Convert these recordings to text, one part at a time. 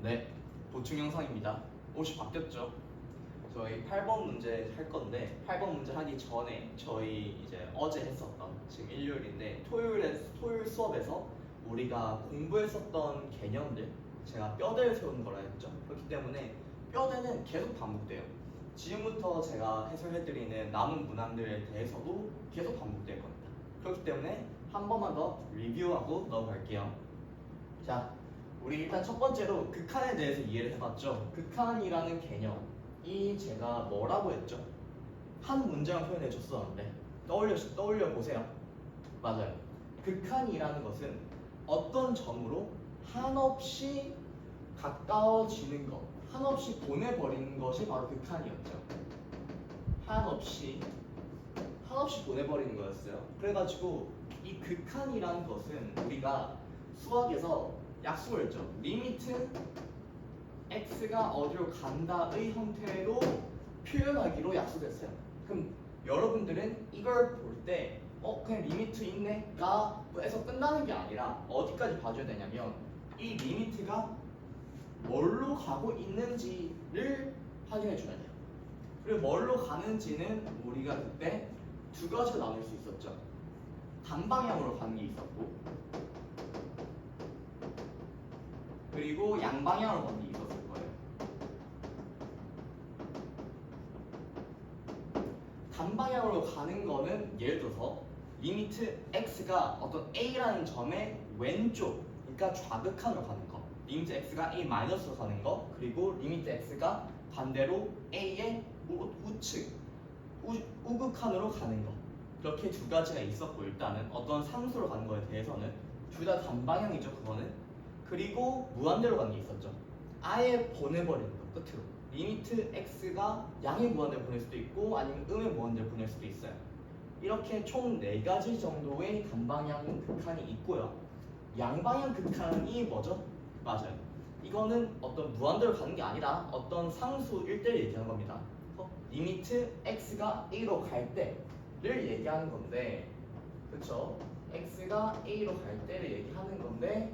네, 보충 영상입니다. 옷이 바뀌었죠? 저희 8번 문제 할 건데 8번 문제 하기 전에 저희 이제 어제 했었던 지금 일요일인데 토요일 수업에서 우리가 공부했었던 개념들 제가 뼈대를 세우는 거라 했죠. 그렇기 때문에 뼈대는 계속 반복돼요. 지금부터 제가 해설해드리는 남은 문항들에 대해서도 계속 반복될 겁니다. 그렇기 때문에 한 번만 더 리뷰하고 넘어갈게요. 자, 우리 일단 첫 번째로 극한에 대해서 이해를 해봤죠. 극한이라는 개념이 제가 뭐라고 했죠? 한 문장 표현해 줬었는데 떠올려 보세요. 맞아요. 극한이라는 것은 어떤 점으로 한없이 가까워지는 것, 한없이 보내버리는 것이 바로 극한이었죠. 한없이 보내버리는 거였어요. 그래가지고 이 극한이라는 것은 우리가 수학에서 약속을 했죠. 리미트 x가 어디로 간다의 형태로 표현하기로 약속했어요. 그럼 여러분들은 이걸 볼 때 그냥 리미트 있네가 에서 끝나는 게 아니라 어디까지 봐줘야 되냐면 이 리미트가 뭘로 가고 있는지를 확인해 줘야 돼요. 그리고 뭘로 가는지는 우리가 그때 두 가지로 나눌 수 있었죠. 단방향으로 가는 게 있었고 그리고 양방향으로 가는 게 있었을 거예요. 단방향으로 가는 거는 예를 들어서 리미트 x가 어떤 a라는 점의 왼쪽, 그러니까 좌극한으로 가는 거, 리미트 x가 a 마이너스로 가는 거, 그리고 리미트 x가 반대로 a의 우측, 우극한으로 가는 거. 그렇게 두 가지가 있었고 일단은 어떤 상수로 가는 거에 대해서는 둘 다 단방향이죠. 그거는. 그리고 무한대로 가는 게 있었죠. 아예 보내버리는 거 끝으로. 리미트 x가 양의 무한대로 보낼 수도 있고 아니면 음의 무한대로 보낼 수도 있어요. 이렇게 총 4가지 정도의 단방향 극한이 있고요. 양방향 극한이 뭐죠? 맞아요. 이거는 어떤 무한대로 가는 게 아니라 어떤 상수일 때를 얘기하는 겁니다. 리미트 x가 a로 갈 때를 얘기하는 건데, 그쵸? x가 a로 갈 때를 얘기하는 건데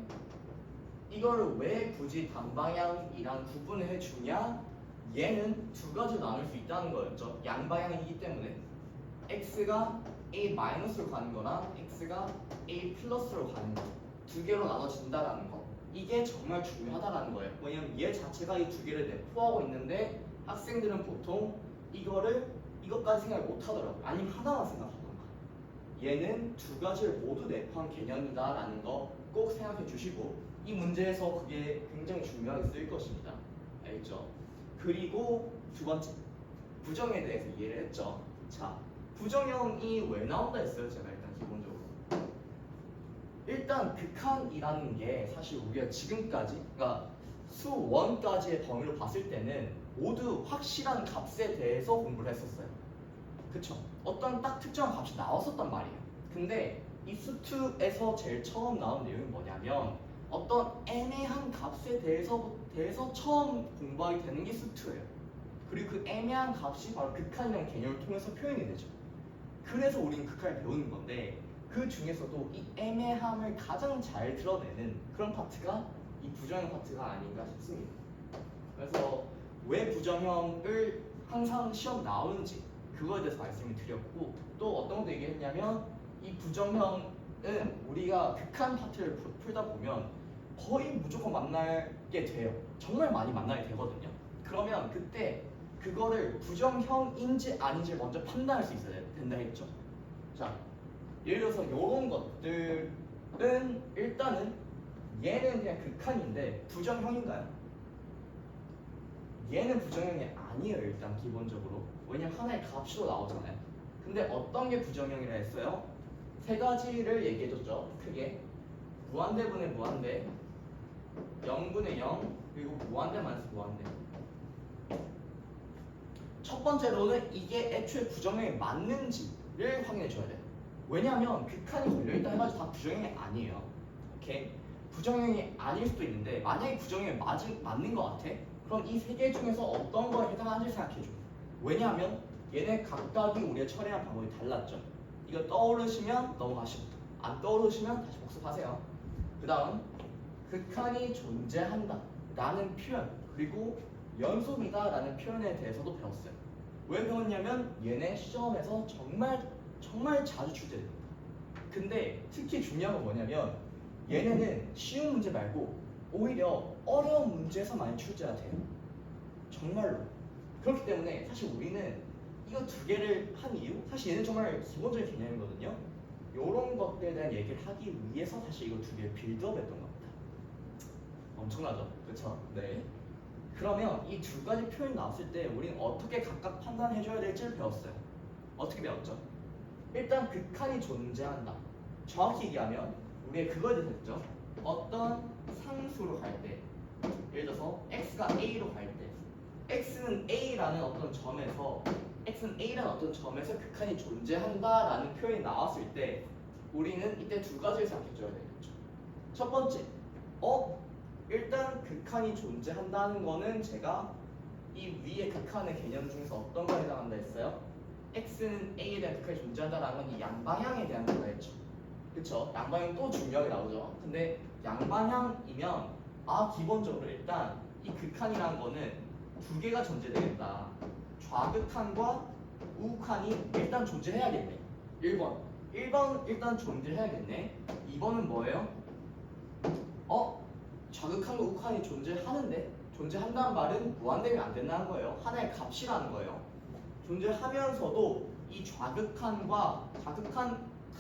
이걸 왜 굳이 단방향이랑 구분을 해주냐? 얘는 두 가지로 나눌 수 있다는 거였죠. 양방향이기 때문에 x가 a 마이너스로 가는 거랑 x가 a 플러스로 가는 거 두 개로 나눠진다라는 거. 이게 정말 중요하다라는 거예요. 왜냐면 얘 자체가 이 두 개를 내포하고 있는데 학생들은 보통 이것까지 생각을 못 하더라고. 아니면 하나만 생각하던가. 얘는 두 가지를 모두 내포한 개념이다라는 거 꼭 생각해 주시고 이 문제에서 그게 굉장히 중요하게 쓰일 것입니다. 알겠죠? 그리고 두 번째, 부정에 대해서 이해를 했죠. 자, 부정형이 왜 나온다 했어요? 제가 일단 기본적으로. 일단 극한이라는 게 사실 우리가 지금까지, 그러니까 수 1까지의 범위로 봤을 때는 모두 확실한 값에 대해서 공부를 했었어요. 그쵸? 어떤 딱 특정한 값이 나왔었단 말이에요. 근데 이 수투에서 제일 처음 나온 내용이 뭐냐면 어떤 애매한 값에 대해서 처음 공부하게 되는 게 수투예요. 그리고 그 애매한 값이 바로 극한이라는 개념을 통해서 표현이 되죠. 그래서 우리는 극한을 배우는 건데 그 중에서도 이 애매함을 가장 잘 드러내는 그런 파트가 이 부정형 파트가 아닌가 싶습니다. 그래서 왜 부정형을 항상 시험 나오는지 그거에 대해서 말씀을 드렸고 또 어떤 것도 얘기했냐면 이 부정형은 우리가 극한 파트를 풀다 보면 거의 무조건 만나게 돼요. 정말 많이 만나게 되거든요. 그러면 그때 그거를 부정형인지 아닌지 먼저 판단할 수 있어야 된다 했죠. 자, 예를 들어서 이런 것들은 일단은 얘는 그냥 극한인데 부정형인가요? 얘는 부정형이 아니에요. 일단 기본적으로. 왜냐면 하나의 값으로 나오잖아요. 근데 어떤 게 부정형이라 했어요? 세 가지를 얘기해줬죠. 크게 무한대분의 무한대, 0분의 0, 그리고 무한대 마이너스 무한대. 첫 번째로는 이게 애초에 부정형이 맞는지를 확인해 줘야 돼요. 왜냐하면 극한이 걸려있다 해가지고 다 부정형이 아니에요. 오케이? 부정형이 아닐 수도 있는데 만약에 부정형이 맞는 것 같아? 그럼 이 세 개 중에서 어떤 거에 해당하는지 생각해줘. 왜냐하면 얘네 각각이 우리가 처리하는 방법이 달랐죠. 이거 떠오르시면 넘어가시고 안 떠오르시면 다시 복습하세요. 그 다음 극한이 존재한다 라는 표현 그리고 연속이다 라는 표현에 대해서도 배웠어요. 왜 배웠냐면 얘네 시험에서 정말 자주 출제됩니다. 근데 특히 중요한 건 뭐냐면 얘네는 쉬운 문제 말고 오히려 어려운 문제에서 많이 출제가 돼요. 정말로. 그렇기 때문에 사실 우리는 이거 두 개를 한 이유? 사실 얘는 정말 기본적인 개념이거든요. 이런 것들에 대한 얘기를 하기 위해서 사실 이거 두 개를 빌드업 했던 겁니다. 엄청나죠? 그쵸? 네. 그러면 이 두 가지 표현이 나왔을 때 우리는 어떻게 각각 판단해줘야 될지를 배웠어요. 어떻게 배웠죠? 일단 극한이 존재한다. 정확히 얘기하면 우리의 그거에 대해서 했죠. 어떤 상수로 갈 때, 예를 들어서 x가 a로 갈 때, x는 a라는 어떤 점에서 극한이 존재한다라는 표현이 나왔을 때 우리는 이때 두 가지를 생각해줘야 되겠죠. 첫 번째, 일단 극한이 존재한다는 거는 제가 이 위에 극한의 개념 중에서 어떤 거에 해당한다 했어요? x는 a에 대한 극한이 존재한다라는 건 이 양방향에 대한 거라 했죠. 그쵸? 양방향 또 중요하게 나오죠. 근데 양방향이면 기본적으로 일단 이 극한이라는 거는 두 개가 존재되겠다. 좌극한과 우극한이 일단 존재해야겠네. 1번 일단 존재해야겠네. 2번은 뭐예요? 좌극한과 우극한이 존재한다는 말은 무한대면 안 된다는 거예요. 하나의 값이라는 거예요. 존재하면서도 이 좌극한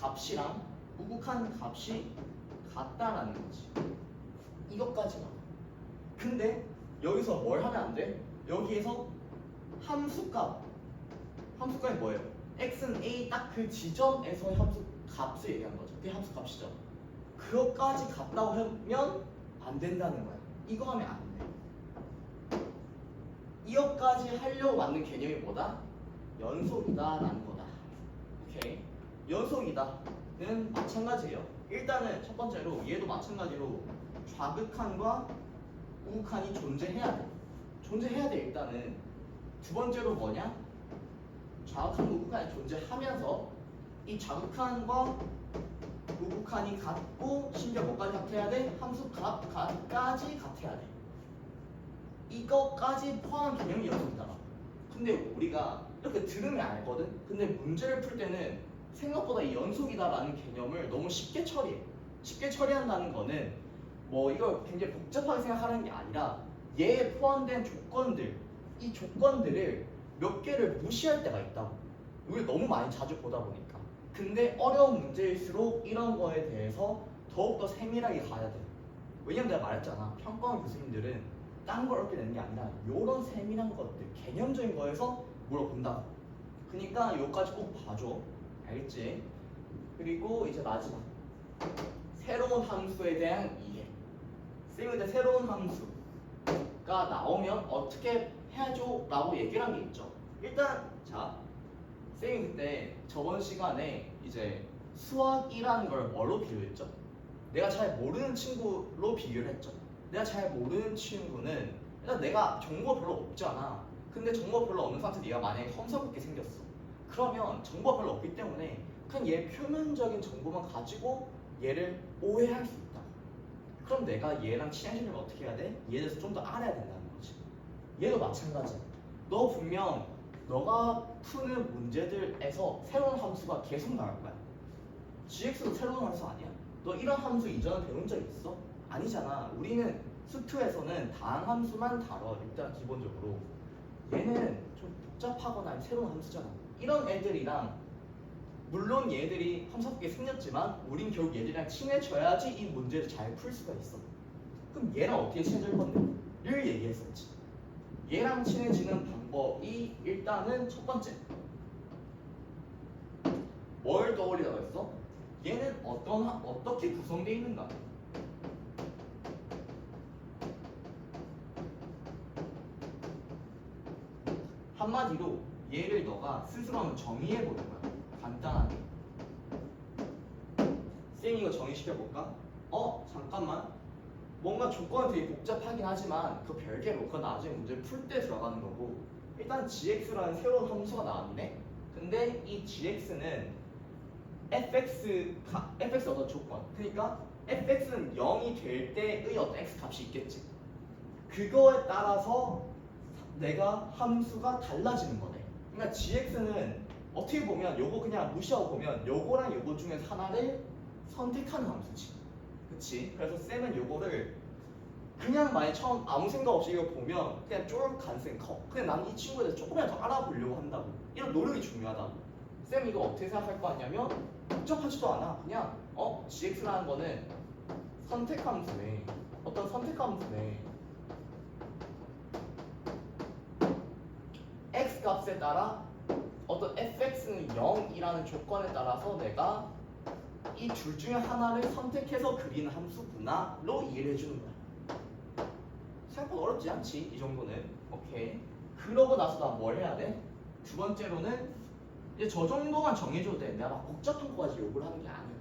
값이랑 우극한 값이 같다라는 거지. 이것까지만. 근데 여기서 뭘 하면 안 돼? 여기에서 함수값이 뭐예요? x는 a 딱 그 지점에서의 함수 값을 얘기한 거죠. 그게 함수 값이죠. 그것까지 같다고 하면 안 된다는 거야. 이거 하면 안 돼. 이것까지 하려고 만든 개념이 뭐다? 연속이다라는 거다. 오케이. 연속이다는 마찬가지예요. 일단은 첫 번째로 얘도 마찬가지로 좌극한과 우극한이 존재해야 돼. 일단은. 두 번째로 뭐냐? 좌극한 우극한이 존재하면서 이 좌극한과 우극한이 같고 심지어 뭐까지 같아야 돼? 함수 값까지 같아야 돼. 이거까지 포함한 개념이 연속이다. 근데 우리가 이렇게 들으면 알거든? 근데 문제를 풀 때는 생각보다 이 연속이다라는 개념을 너무 쉽게 처리해. 쉽게 처리한다는 거는 뭐 이걸 굉장히 복잡하게 생각하는 게 아니라 얘에 포함된 조건들, 이 조건들을 몇 개를 무시할 때가 있다고. 우리 너무 많이 자주 보다 보니까. 근데 어려운 문제일수록 이런 거에 대해서 더욱더 세밀하게 가야 돼. 왜냐면 내가 말했잖아. 평가원 교수님들은 딴 걸 어렵게 내는 게 아니라 요런 세밀한 것들, 개념적인 거에서 물어본다. 그러니까 요까지 꼭 봐줘. 알겠지? 그리고 이제 마지막. 새로운 함수에 대한 이해. 쌤이 그때 새로운 함수가 나오면 어떻게 해야죠? 라고 얘기를 한 게 있죠. 일단 자, 쌤이 그때 저번 시간에 이제 수학이라는 걸 뭐로 비교했죠? 내가 잘 모르는 친구로 비교를 했죠. 내가 잘 모르는 친구는 일단 내가 정보가 별로 없잖아. 근데 정보가 별로 없는 상태에서 얘가 만약에 험상궂게 생겼어. 그러면 정보가 별로 없기 때문에 그냥 얘 표면적인 정보만 가지고 얘를 오해할 수 있다. 그럼 내가 얘랑 친해지려면 어떻게 해야 돼? 얘에 대해서 좀 더 알아야 된다는 거지. 얘도 마찬가지야. 너 분명 너가 푸는 문제들에서 새로운 함수가 계속 나올 거야. GX도 새로운 함수 아니야? 너 이런 함수 이전에 배운 적 있어? 아니잖아. 우리는 수투에서는 다항함수만 다뤄. 일단 기본적으로. 얘는 좀 복잡하거나 새로운 함수잖아. 이런 애들이랑 물론 얘들이 험상궂게 생겼지만 우린 결국 얘들이랑 친해져야지 이 문제를 잘 풀 수가 있어. 그럼 얘랑 어떻게 친해질 건데? 를 얘기했었지. 얘랑 친해지는 방법이 일단은 첫 번째. 뭘 떠올리라고 했어? 얘는 어떻게 구성되어 있는가? 한마디로 얘를 너가 스스로 한번 정의해보는 거야. 간단하게. 쌤이 이거 정의시켜볼까? 잠깐만. 뭔가 조건은 되게 복잡하긴 하지만 그 별개로 그건 나중에 문제를 풀 때 들어가는 거고. 일단 gx라는 새로운 함수가 나왔네. 근데 이 gx는 fx 어떤 조건. 그러니까 fx는 0이 될 때의 어떤 x 값이 있겠지. 그거에 따라서 내가 함수가 달라지는 거네. 그러니까 gx는 어떻게 보면 요거 그냥 무시하고 보면 요거랑 요거 중에서 하나를 선택하는 함수지. 그치? 그래서 쌤은 요거를 그냥 만약 처음 아무 생각 없이 이거 보면 그냥 쫄 가능성이 커. 근데 나는 이 친구에 대해서 조금이라도 더 알아보려고 한다고. 이런 노력이 중요하다고. 쌤 이거 어떻게 생각할 거 아니냐면 복잡하지도 않아. 그냥 gx라는 거는 선택함수네. 어떤 선택함수네. x 값에 따라 어떤 fx는 0이라는 조건에 따라서 내가 이 둘 중에 하나를 선택해서 그리는 함수구나로 이해를 해주는 거야. 생각보다 어렵지 않지 이 정도는. 오케이. 그러고 나서 나 뭘 해야 돼? 두 번째로는 이제 저 정도만 정해줘도 돼. 내가 막 복잡한 거까지 요구를 하는 게 아니야.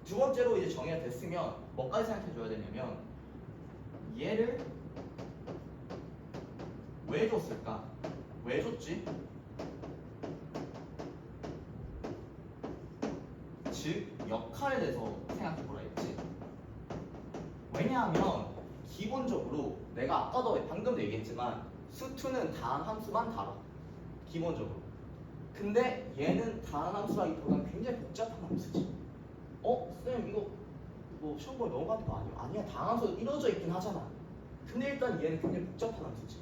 두 번째로 이제 정의가 됐으면 뭐까지 생각해줘야 되냐면 얘를 왜 줬을까? 왜 줬지? 즉 역할에 대해서 생각해보라 했지. 왜냐하면 기본적으로 내가 아까도 방금도 얘기했지만 수2는 다한 함수만 다뤄. 기본적으로. 근데 얘는 다한 함수라기보다는 굉장히 복잡한 함수지. 쌤 이거 뭐 시험 보면 넘어가는 거 아니야? 아니야. 다한 함수도 이루어져 있긴 하잖아. 근데 일단 얘는 굉장히 복잡한 함수지.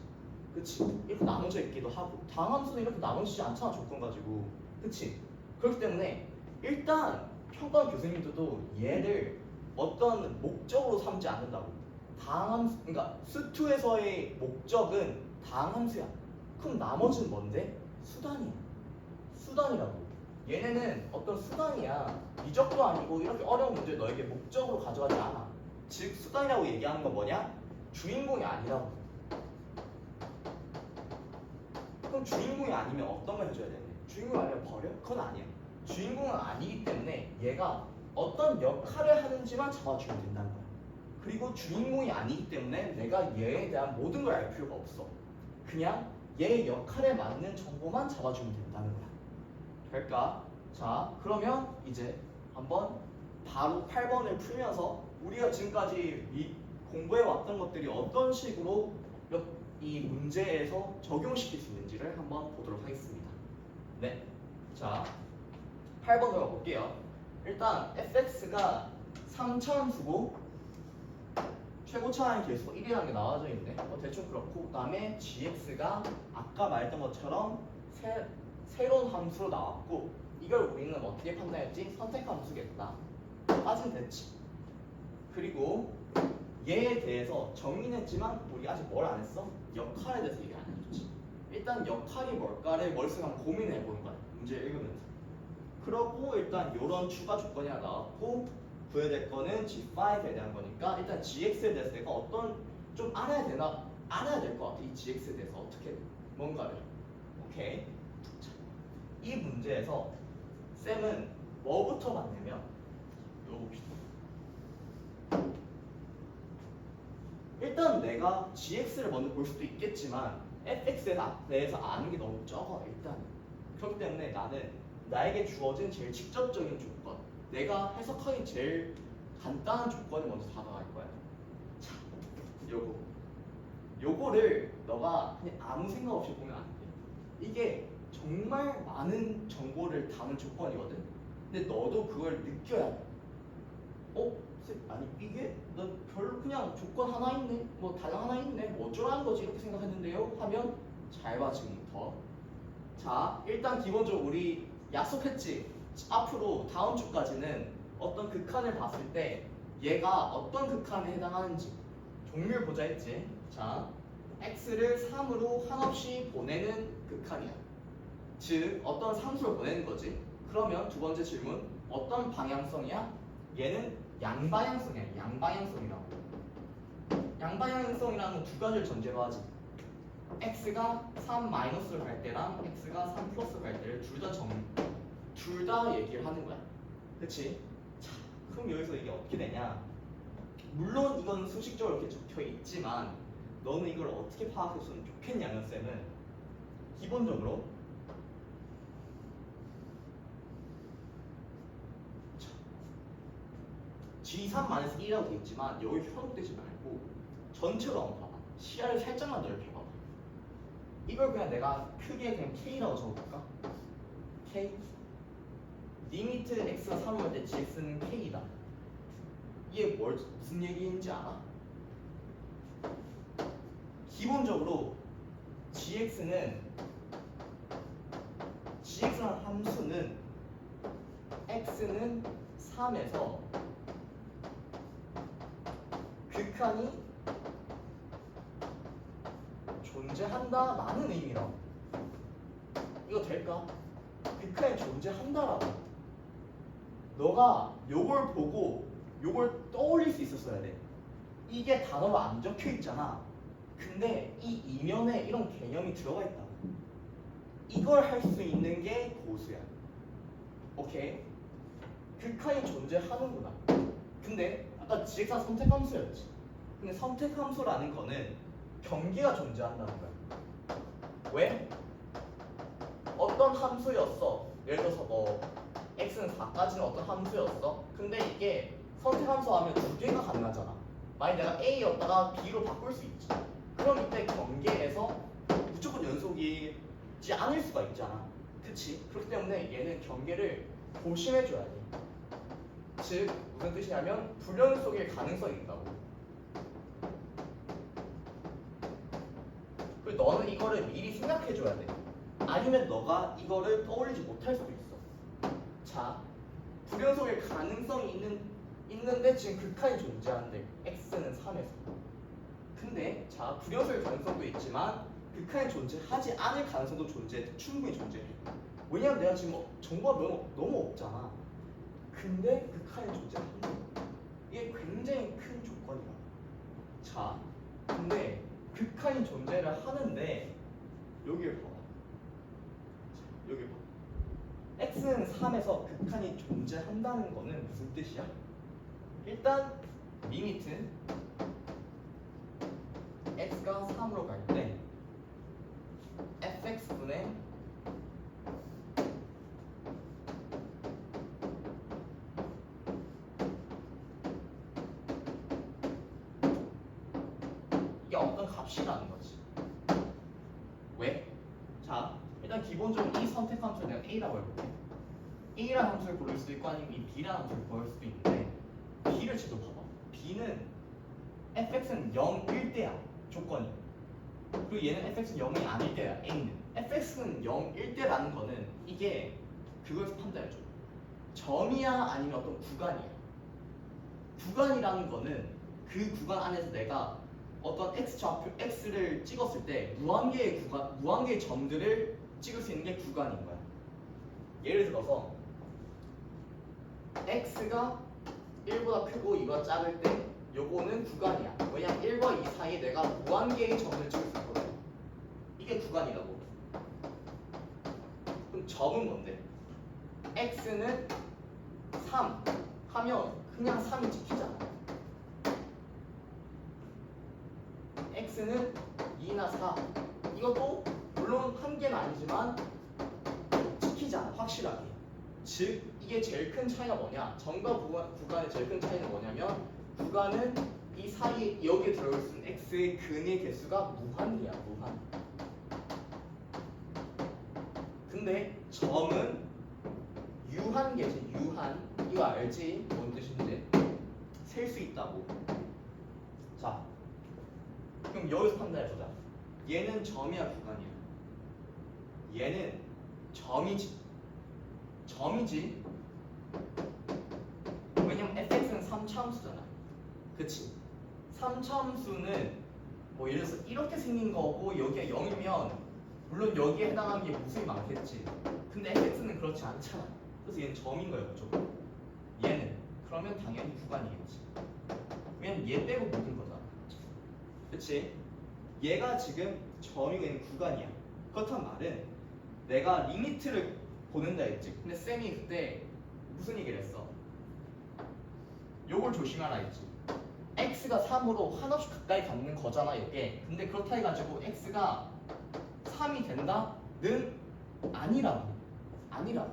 그치? 이렇게 나눠져 있기도 하고 다한 함수는 이렇게 나눠지지 않잖아 조건 가지고. 그치? 그렇기 때문에 일단 평가 교수님들도 얘를 어떤 목적으로 삼지 않는다고. 다항함수, 그러니까 수2에서의 목적은 다항함수야. 그럼 나머지는 뭔데? 수단이야. 수단이라고. 얘네는 어떤 수단이야. 미적도 아니고 이렇게 어려운 문제 너에게 목적으로 가져가지 않아. 즉 수단이라고 얘기하는 건 뭐냐? 주인공이 아니라고. 그럼 주인공이 아니면 어떤 걸 해줘야 되는데? 주인공이 아니면 버려? 그건 아니야. 주인공은 아니기 때문에 얘가 어떤 역할을 하는지만 잡아주면 된다는 거야. 그리고 주인공이 아니기 때문에 내가 얘에 대한 모든 걸 알 필요가 없어. 그냥 얘의 역할에 맞는 정보만 잡아주면 된다는 거야. 될까? 자, 그러면 이제 한번 바로 8번을 풀면서 우리가 지금까지 공부해 왔던 것들이 어떤 식으로 이 문제에서 적용시킬 수 있는지를 한번 보도록 하겠습니다. 네. 자, 8번 들어볼게요. 일단 fx가 3차함수고 최고차항의 개수 1이라는 게 나와져 있네. 대충 그렇고 그 다음에 gx가 아까 말했던 것처럼 새로운 함수로 나왔고 이걸 우리는 어떻게 판단했지? 선택함수겠다. 빠진 됐지. 그리고 얘에 대해서 정의는 했지만 우리 아직 뭘 안 했어? 역할에 대해서 얘기 안 해줬지. 일단 역할이 뭘까를 머릿속에 한번 고민해 보는 거야. 문제 읽으면서. 그러고 일단 이런 추가 조건이 하나 나왔고 구해야 될 거는 G5에 대한 거니까 일단 GX에 대해서 내가 어떤 좀 알아야 되나? 알아야 될 것 같아. 이 GX에 대해서 어떻게 뭔가를. 오케이. 자, 이 문제에서 쌤은 뭐부터 봤냐면 이거 봅시다. 일단 내가 GX를 먼저 볼 수도 있겠지만 FX에 대해서 아는 게 너무 적어 일단. 그렇기 때문에 나는 나에게 주어진 제일 직접적인 조건, 내가 해석하기 제일 간단한 조건을 먼저 다가갈 거야. 자, 요거를 너가 그냥 아무 생각 없이 보면 안 돼. 이게 정말 많은 정보를 담은 조건이거든. 근데 너도 그걸 느껴야 돼. 아니 이게 너 별로 그냥 조건 하나 있네, 뭐 단어 하나 있네, 뭐 어쩌라는 거지 이렇게 생각했는데요 하면 잘 봐 지금부터. 자, 일단 기본적으로 우리 약속했지. 앞으로 다음 주까지는 어떤 극한을 봤을 때 얘가 어떤 극한에 해당하는지 종류를 보자 했지. 자, x를 3으로 한없이 보내는 극한이야. 즉 어떤 상수를 보내는 거지. 그러면 두 번째 질문, 어떤 방향성이야? 얘는 양방향성이야. 양방향성이라고. 양방향성이라는 건 두 가지를 전제로 하지. x가 3 마이너스로 갈 때랑 x가 3 플러스로 갈 때를 둘 다 얘기를 하는 거야. 그치? 자, 그럼 여기서 이게 어떻게 되냐? 물론 이건 수식적으로 이렇게 적혀 있지만 너는 이걸 어떻게 파악했으면 좋겠냐면 쌤은 기본적으로 G3-1이라고 되어 있지만 여기 현혹되지 말고 전체로 한번 봐봐. 시야를 살짝만 넓혀봐. 이걸 그냥 내가 크게 그냥 K라고 적어볼까? K 리미트 x가 3을 할 때 gx는 K다. 이게 무슨 얘기인지 알아? 기본적으로 gx라는 함수는 x는 3에서 극한이 존재한다라는 의미라고. 이거 될까? 극한이 존재한다라고. 너가 요걸 보고 요걸 떠올릴 수 있었어야 돼. 이게 단어로 안 적혀 있잖아. 근데 이 이면에 이런 개념이 들어가 있다고. 이걸 할 수 있는 게 고수야. 오케이? 극한이 존재하는구나. 근데 아까 gx가 선택함수였지. 근데 선택함수라는 거는 경계가 존재한다는 거야. 왜? 어떤 함수였어. 예를 들어서 뭐 x는 4까지는 어떤 함수였어. 근데 이게 선택함수 하면 두 개가 가능하잖아. 만약 내가 a였다가 b로 바꿀 수 있지. 그럼 이때 경계에서 무조건 연속이지 않을 수가 있잖아. 그치? 그렇기 때문에 얘는 경계를 고심해줘야 돼. 즉 무슨 뜻이냐면 불연속일 가능성이 있다고. 그리고 너는 이거를 미리 생각해줘야 돼. 아니면 너가 이거를 떠올리지 못할 수도 있어. 자, 불연속일 가능성이 있는데 지금 극한이 존재하는데 x는 3에서. 근데 자, 불연속일 가능성도 있지만 극한이 존재하지 않을 가능성도 충분히 존재해. 왜냐면 내가 지금 정보가 너무 없잖아. 근데 극한이 존재한다. 이게 굉장히 큰 조건이야. 자, 근데 극한이 존재를 하는데 여기를 봐봐. 여기 봐. x는 3에서 극한이 존재한다는 거는 무슨 뜻이야? 일단 리미트 x가 3으로 갈 때 fx분의 이게 어떤 값이라는 거지. 왜? 자, 일단 기본적으로 이 선택함수를 내가 a라고 해볼게. a라는 함수를 고를 수도 있고 아니면 이 b라는 함수를 고를 수도 있는데 b를 지도 봐봐. b는 fx는 0일 때야. 조건이. 그리고 얘는 fx는 0이 아닐 때야. a는 fx는 0일 때라는 거는 이게 그걸 판단해줘. 점이야 아니면 어떤 구간이야. 구간이라는 거는 그 구간 안에서 내가 어떤 x좌표 x를 찍었을 때 무한개의 점들을 찍을 수 있는 게 구간인 거야. 예를 들어서 x가 1보다 크고 2보다 작을 때 요거는 구간이야. 왜냐면 1과 2 사이에 내가 무한개의 점을 찍을 수 있거든. 이게 구간이라고. 그럼 점은 뭔데? x는 3 하면 그냥 3이 찍히잖아. x는 2나 4 이것도 물론 한 개는 아니지만 찍히잖아. 확실하게. 즉 이게 제일 큰 차이가 뭐냐? 점과 구간의 제일 큰 차이는 뭐냐면 구간은 이 사이에 여기에 들어올 수 있는 x의 근의 개수가 무한이야. 무한. 근데 점은 유한계지. 유한. 이거 알지? 뭔 뜻인지? 셀 수 있다고. 자, 그럼 여기서 판단해보자. 얘는 점이야 구간이야? 얘는 점이지. 점이지. 왜냐면 fx는 3차함수잖아. 그치? 3차함수는 뭐 예를 들어서 이렇게 생긴 거고 여기가 0이면 물론 여기에 해당하는 게 무수히 많겠지. 근데 fx는 그렇지 않잖아. 그래서 얘는 점인 거예요 무조건. 얘는 그러면 당연히 구간이겠지. 왜냐면 얘 빼고 모든 거잖아. 그치? 얘가 지금 점이고 얘는 구간이야. 그렇단 말은 내가 리미트를 보낸다 했지. 근데 쌤이 그때 무슨 얘기를 했어? 요걸 조심하라 했지. x가 3으로 한없이 가까이 갖는 거잖아 이게. 근데 그렇다 해가지고 x가 3이 된다는 아니라고. 아니라고.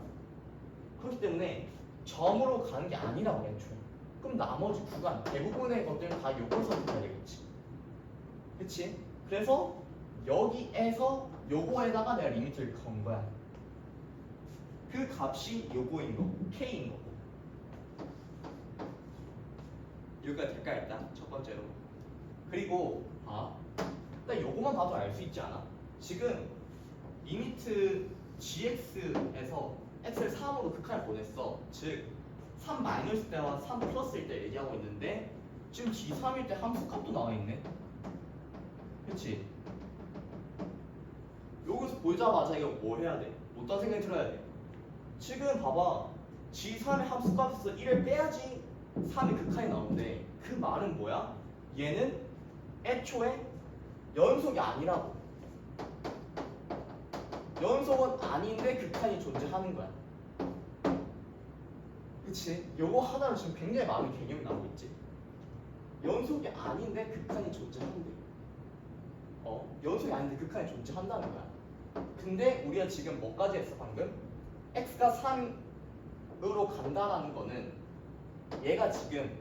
그렇기 때문에 점으로 가는 게 아니라고 애초에. 그럼 나머지 구간 대부분의 것들은 다 요걸 선택해야 되겠지. 그치? 그래서 여기에서 요거에다가 내가 리미트를 건 거야. 그 값이 요거인 거고 k인 거고. 여기까지 될까 일단 첫 번째로. 그리고 일단 요거만 봐도 알 수 있지 않아? 지금 리미트 gx에서 x를 3으로 극한을 보냈어. 즉 3 마이너스 때와 3 플러스일 때 얘기하고 있는데 지금 g3일 때 함수값도 나와 있네. 그치? 여기서 보자마자 이거 뭐 해야 돼? 어떤 생각이 들어야 돼? 지금 봐봐. g3의 함수값에서 1을 빼야지 3의 극한이 나오는데 그 말은 뭐야? 얘는 애초에 연속이 아니라고. 연속은 아닌데 극한이 존재하는 거야. 그치? 요거 하나로 지금 굉장히 많은 개념이 나오고 있지. 연속이 아닌데 극한이 존재한대. 연속이 아닌데 극한이 존재한다는 거야. 근데 우리가 지금 뭐까지 했어 방금? x가 3으로 간다라는 거는 얘가 지금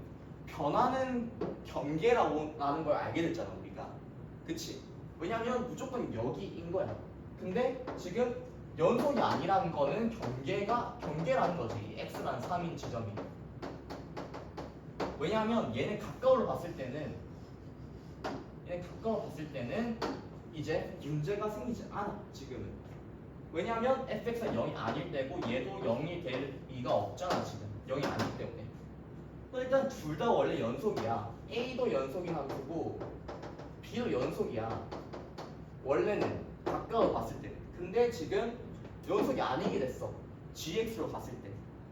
변하는 경계라는 걸 알게 됐잖아 우리가. 그치? 왜냐면 무조건 여기인 거야. 근데 지금 연속이 아니라는 거는 경계라는 거지. x만 3인 지점이. 왜냐면 얘는 가까워로 봤을 때는 이제 문제가 생기지 않아 지금은. 왜냐면 fx가 0이 아닐 때고 얘도 0이 될 리가 없잖아 지금. 0이 아니기 때문에. 일단 둘 다 원래 연속이야. a도 연속인 함수고 b도 연속이야. 원래는 가까워 봤을 때. 근데 지금 연속이 아니게 됐어. gx로 봤을 때.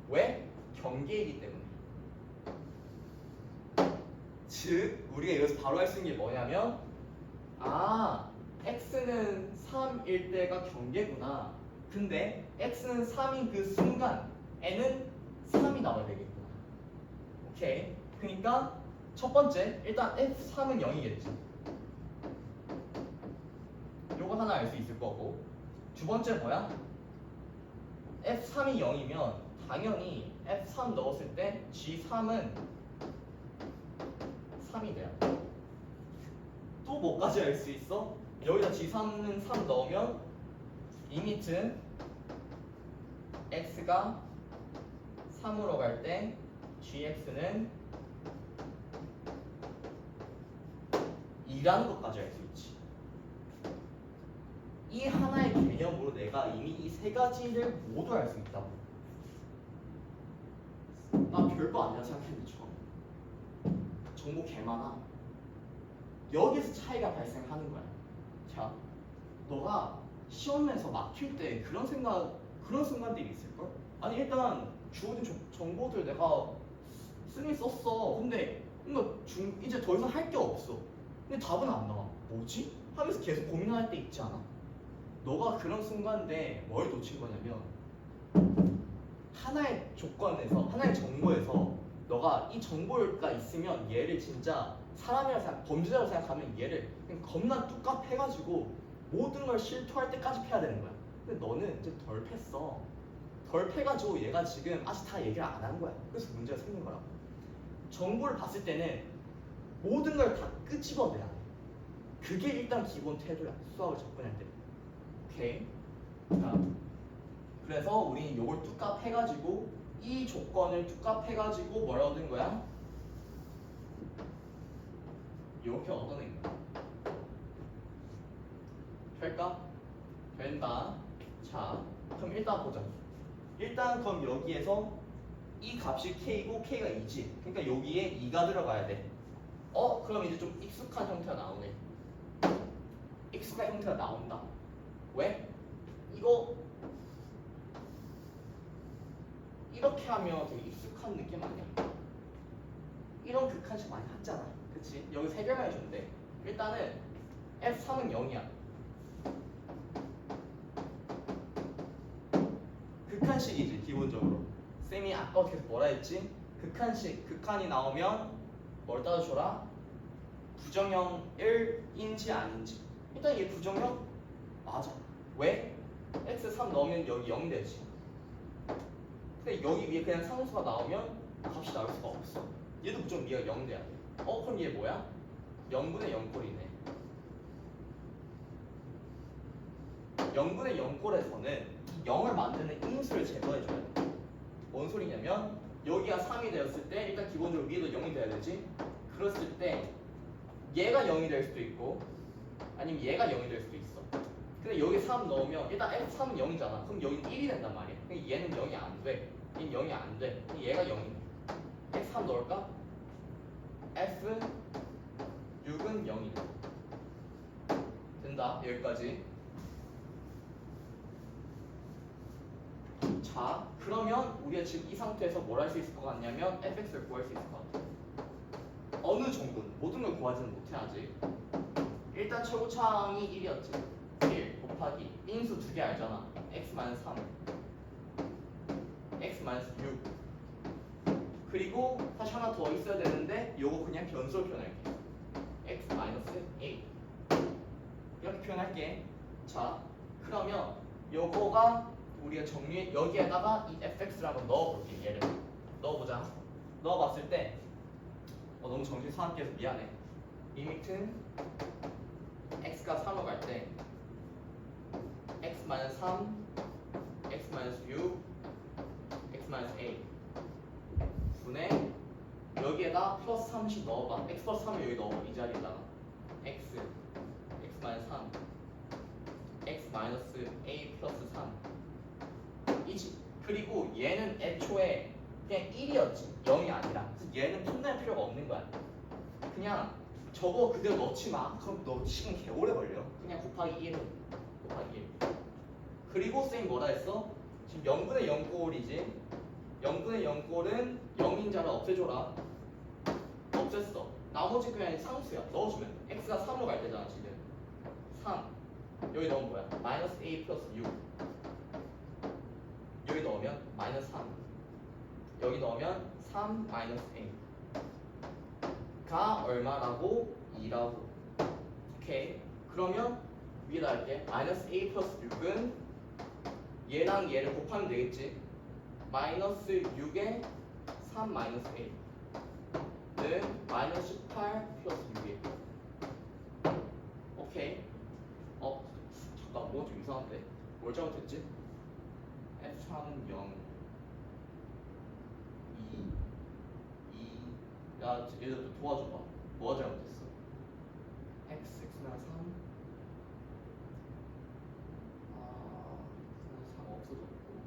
왜? 경계이기 때문에. 즉 우리가 여기서 바로 할 수 있는 게 뭐냐면 x는 3일 때가 경계구나. 근데 x는 3인 그 순간 n은 3이 나와야 되겠구나. 오케이. 그러니까 첫 번째 일단 f3은 0이겠지. 요거 하나 알 수 있을 거고. 두 번째 뭐야? f3이 0이면 당연히 f3 넣었을 때 g3은 3이 돼요. 또 뭐까지 알 수 있어? 여기다 g3은 3 넣으면 리미트 x가 3으로 갈 때 gx는 2라는 것까지 알 수 있지. 이 하나의 개념으로 내가 이미 이 세 가지를 모두 알 수 있다고. 나 별거 아니라 생각했는데 정보 개 많아. 여기서 차이가 발생하는 거야. 자, 너가 시험에서 막힐 때 그런 순간들이 있을걸? 아니 일단 주어진 정보들 내가 쓰긴 썼어. 근데 이제 더 이상 할 게 없어. 근데 답은 안 나와. 뭐지? 하면서 계속 고민할 때 있지 않아? 너가 그런 순간에 뭘 놓친 거냐면 하나의 조건에서 하나의 정보에서 너가 이 정보가 있으면 얘를 진짜 사람이라 범죄자로 생각하면 얘를 그냥 겁나 뚝갑 해가지고 모든 걸 실토할 때까지 패야 되는 거야. 근데 너는 이제 덜 팼어. 덜 패가지고 얘가 지금 아직 다 얘기를 안 한 거야. 그래서 문제가 생긴 거라고. 정보를 봤을 때는 모든 걸 다 끄집어내야 돼. 그게 일단 기본 태도야. 수학을 접근할 때. 오케이. 자, 그래서 우리 이걸 뚝갑 해가지고 이 조건을 뚝갑 해가지고 뭘 얻은 거야? 이렇게 얻어낸 거야. 될까? 된다. 자, 그럼 일단 보자. 일단 그럼 여기에서 이 값이 k고 k가 2지. 그러니까 여기에 2가 들어가야 돼. 그럼 이제 좀 익숙한 형태가 나오네. 익숙한 형태가 나온다. 왜? 이거 이렇게 하면 되게 익숙한 느낌 아니야? 이런 극한식 많이 했잖아. 그치? 여기 해결만 해준대. 일단은 F3은 0이야. 극한식이지 기본적으로. 쌤이 아까 계속 뭐라 했지? 극한이 나오면 뭘 따져줘라? 부정형1인지 아닌지. 일단 얘 부정형? 맞아. 왜? x3 넣으면 여기 0 되지. 근데 여기 위에 그냥 상수가 나오면 값이 나올 수가 없어. 얘도 무조건 얘가 0 돼야 돼. 그럼 얘 뭐야? 0분의 0꼴이네. 0분의 0꼴에서는 0을 만드는 인수를 제거해줘야 돼. 뭔 소리냐면 여기가 3이 되었을 때 일단 기본적으로 위에도 0이 돼야 되지. 그랬을 때 얘가 0이 될 수도 있고 아니면 얘가 0이 될 수도 있어. 근데 여기 3 넣으면 일단 F3은 0이잖아. 그럼 여기는 1이 된단 말이야. 근데 얘는 0이 안 돼. 얘는 0이 안 돼. 그럼 얘가 0이 돼. F3 넣을까? F6은 0이 돼. 된다. 여기까지. 자, 그러면 우리가 지금 이 상태에서 뭘 할 수 있을 것 같냐면 fx를 구할 수 있을 것 같아. 어느 정도는 모든 걸 구하지는 못해 아직. 일단 최고차항이 1이었지. 1 곱하기 인수 두 개 알잖아. x-3 x-6 그리고 다시 하나 더 있어야 되는데 요거 그냥 변수로 표현할게. x-a 이렇게 표현할게. 자, 그러면 요거가 우리가 정리해 여기에다가 이 fx를 한번 넣어볼게. 얘를 넣어보자. 넣어봤을 때 너무 정신 사납게 해서 미안해. 리미트는 x가 3으로 갈 때 x-3 x-6 x-a 분의 여기에다 플러스 3씩 넣어봐. x 플러스 3을 여기 넣어봐. 이 자리에다가 x x-3 x-a 플러스 3 이지. 그리고 얘는 애초에 그냥 1이었지 0이 아니라. 그래서 얘는 푼낼 필요가 없는 거야. 그냥 저거 그대로 넣지 마. 그럼 너 시간 개오래 걸려. 그냥 곱하기 1 곱하기 1. 그리고 쌤이 뭐라 했어? 지금 0분의 0꼴이지. 0분의 0꼴은 0인 자를 없애줘라. 없앴어. 나머지 그냥 상수야. 넣어주면 돼. x가 3으로 갈 때잖아 지금. 3 여기 넣으면 뭐야? 마이너스 a 플러스 6 여기 넣으면 마이너스 3 여기 넣으면 3 마이너스 a가 얼마라고? 2라고. 오케이. 그러면 위에다 할게. 마이너스 a 플러스 6은 얘랑 얘를 곱하면 되겠지. 마이너스 6에 3 마이너스 a는 마이너스 18 플러스 6이에요. 오케이. 잠깐 뭐 좀 이상한데? 뭘 잘못했지? F3은 0 2 야 얘들 또 도와줘봐. 뭐가 잘못했어? x랑 3 3 없어졌고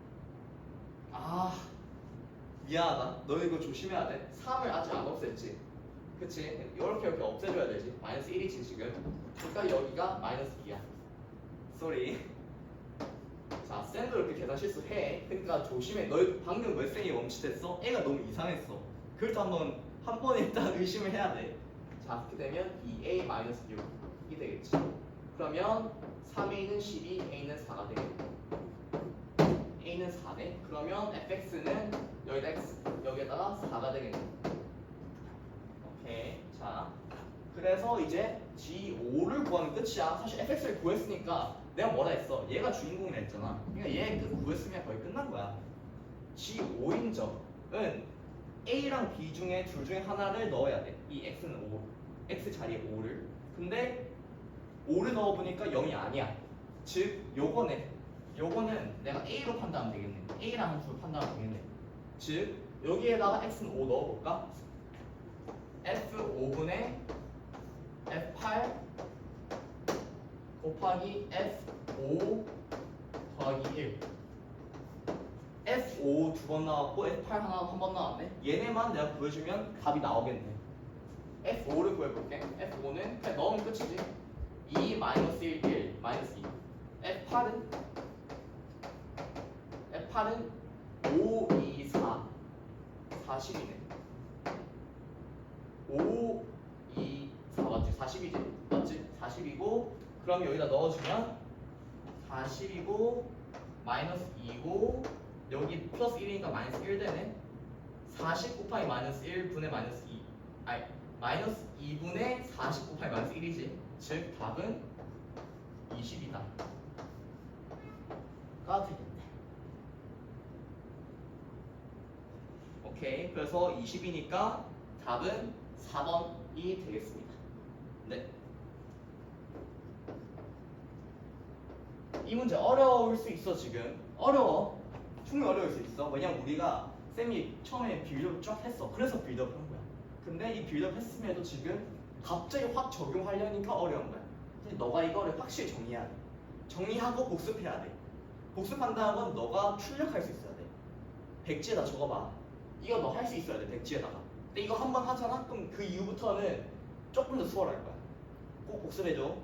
미안하다. 너 이거 조심해야 돼. 3을 아직 안 없앴지. 그치? 이렇게 없애줘야 되지. 마이너스 1이지 지금. 그러니까 여기가 마이너스 2야. 쏘리. 자, 쌤도 이렇게 계산 실수해. 그러니까 조심해. 너 방금 왜 쌤이 멈칫했어? 애가 너무 이상했어. 그걸 또 한 번 일단 의심을 해야 돼. 자, 그렇게 되면 2a-6이 되겠지. 그러면 3a는 12, a는 4가 되겠고 a는 4네. 그러면 fx는 여기다 x, 여기에다가 4가 되겠네. 오케이. 자, 그래서 이제 G5를 구하면 끝이야. 사실 fx를 구했으니까 내가 뭐라 했어? 얘가 주인공이라 했잖아. 그러니까 얘 구했으면 거의 끝난 거야. G5인 점은 A랑 B 중에 둘 중에 하나를 넣어야 돼. 이 x는 5, x 자리에 5를. 근데 5를 넣어보니까 0이 아니야. 즉 요거네. 요거는 내가 A로 판단하면 되겠네. A라는 수로 판단하면 되겠네. 즉 여기에다가 x는 5 넣어볼까? F5분의 F8 곱하기 F5 더하기 1 F5 두 번 나왔고 F8 하나 한 번 나왔네. 얘네만 내가 구해주면 답이 나오겠네. F5를 구해볼게. F5는 그냥 넣으면 끝이지. 2 마이너스 1, 1 마이너스 2 F8은 5, 2, 4 40이네. 5, 2, 4 맞지? 40이지? 맞지? 40이고 그럼 여기다 넣어주면 40이고 마이너스 2고 여기 플러스 1이니까 마이너스 1 되네. 40 곱하기 마이너스 1 분의 마이너스 2 아니 마이너스 2분의 40 곱하기 마이너스 1이지. 즉 답은 20이다 가 되겠네. 오케이. 그래서 20이니까 답은 4번이 되겠습니다. 네. 이 문제 어려울 수 있어. 지금 어려워. 충분히 어려울 수 있어. 왜냐면 우리가 쌤이 처음에 빌드업 쫙 했어. 그래서 빌드업 한 거야. 근데 이 빌드업 했음에도 지금 갑자기 확 적용하려니까 어려운 거야. 근데 너가 이거를 확실히 정리해야 돼. 정리하고 복습해야 돼. 복습한다는 건 너가 출력할 수 있어야 돼. 백지에다 적어봐. 이거 너 할 수 있어야 돼. 백지에다가. 근데 이거 한 번 하잖아? 그럼 그 이후부터는 조금 더 수월할 거야. 꼭 복습해줘.